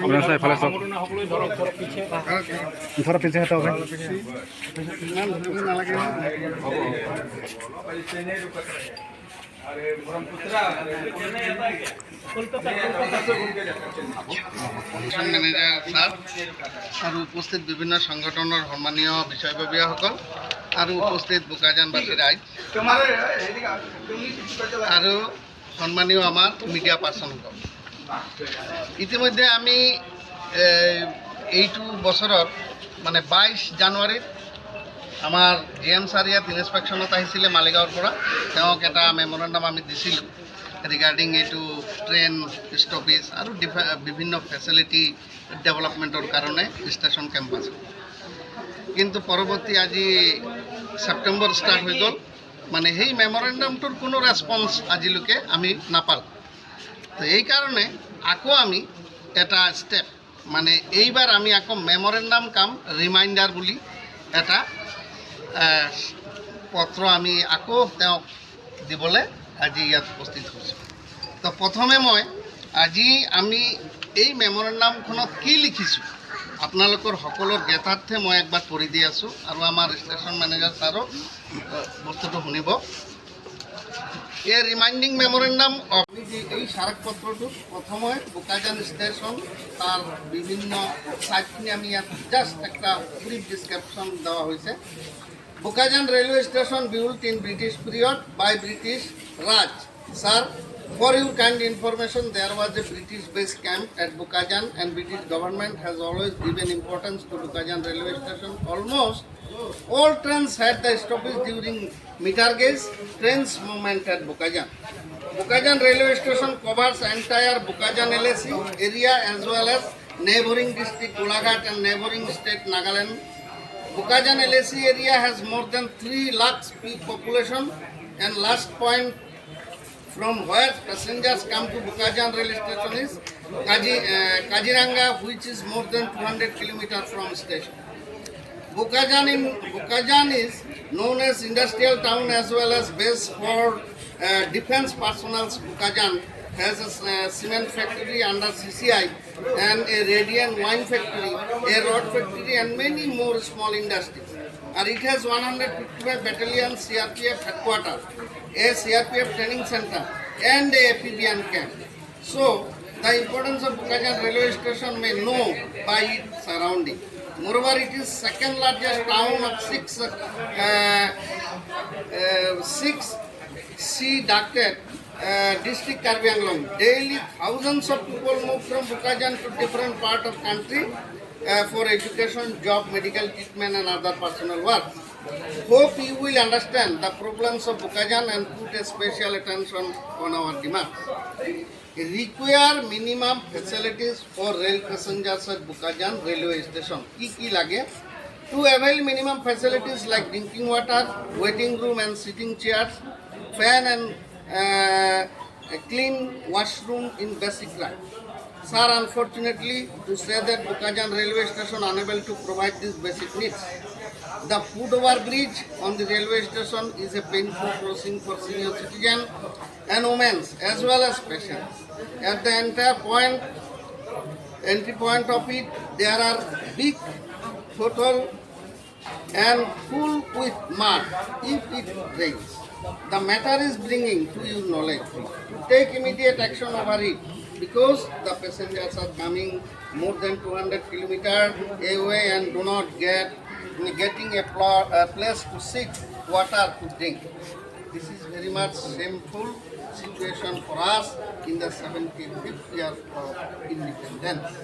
আপোনাৰ চাই ফালে চাওক ধৰা পিছে এটা হবে মেনেজাৰ ছাৰ আৰু উপস্থিত বিভিন্ন সংগঠনৰ সন্মানীয় বিষয়ববীয়াসকল আৰু উপস্থিত বোকাজানবাসী ৰাইজ আৰু সন্মানীয় আমাৰ মিডিয়া পাৰ্চনসকল ইতিমধ্যে আমি এইটো বছৰত মানে 22 জানুৱাৰীত আমাৰ GM ছাৰ ইয়াত ইনস্পেকশ্যনত আহিছিলে মালিগাঁৱৰ পৰা তেওঁক এটা মেমৰেণ্ডাম আমি দিছিলোঁ ৰিগাৰ্ডিং এইটো ট্ৰেইন ষ্টপেজ আৰু বিভিন্ন ফেচিলিটি ডেভেলপমেণ্টৰ কাৰণে ষ্টেচন কেম্পাছ কিন্তু পৰৱৰ্তী আজি ছেপ্টেম্বৰ ষ্টাৰ্ট হৈ গ'ল মানে সেই মেমৰেণ্ডামটোৰ কোনো ৰেছপন্স আজিলৈকে আমি নাপালোঁ তো এই কাৰণে আকৌ আমি এটা ষ্টেপ মানে এইবাৰ আমি আকৌ মেমৰেণ্ডাম কাম ৰিমাইণ্ডাৰ বুলি এটা পত্ৰ আমি আকৌ তেওঁক দিবলৈ আজি ইয়াত উপস্থিত হৈছোঁ তো প্ৰথমে মই আজি আমি এই মেমৰেণ্ডামখনত কি লিখিছোঁ আপোনালোকৰ সকলোৰ জ্ঞাতাৰ্থে মই একবাৰ পঢ়ি দি আছোঁ আৰু আমাৰ ষ্টেচন মেনেজাৰ ছাৰক বস্তুটো শুনিব এই ৰিমাইণ্ডিং মেমৰেণ্ডাম অফ এই স্মাৰকপত্ৰটো প্ৰথমে বোকাজান ষ্টেচন তাৰ বিভিন্ন ছাইটখিনি আমি ইয়াত জাষ্ট একটা ব্রিফ ডিসক্রিপশন দেওয়া হয়েছে BOKAJAN railway station built in British period by British Raj. Sir, for your kind information, there was a British base camp at BOKAJAN and British government has always given importance to BOKAJAN railway station. Almost all trains had the stoppage during meter gauge trains movement at BOKAJAN. BOKAJAN railway station covers entire BOKAJAN LAC area as well as neighboring district Golaghat and neighboring state Nagaland. BOKAJAN LAC area has more than 3 lakhs peak population and last point from where passengers come to BOKAJAN railway station is Kaziranga, which is more than 200 kilometers from station. BOKAJAN is known as industrial town as well as base for defense personnel. BOKAJAN has a cement factory under CCI and a radiant wine factory, a rod factory and many more small industries. And it has 155 battalion CRPF headquarters, a CRPF training center and a PBN camp. So, the importance of BOKAJAN railway station may know by its surrounding. Moreover, it is second largest town of 6 sea ducted district Karbi Anglong. Daily thousands of people move from BOKAJAN to different part of country for education, job, medical treatment and other personal work. Hope you will understand the problems of BOKAJAN and put a special attention on our demands. Require minimum facilities for rail passengers at BOKAJAN railway station. Ki lage? To avail minimum facilities like drinking water, waiting room and sitting chairs, fan and a clean washroom in basic right. Sir, unfortunately, to say that BOKAJAN railway station unable to provide these basic needs. The foot-over bridge on the railway station is a painful crossing for senior citizens and women as well as patients. At the entry point of it, there are big total and full with mud if it rains. The matter is bringing to your knowledge to take immediate action over it because the passengers are coming more than 200 kilometers away and do not getting a place to sit, water to drink. This is very much shameful situation for us in the 75th year of independence.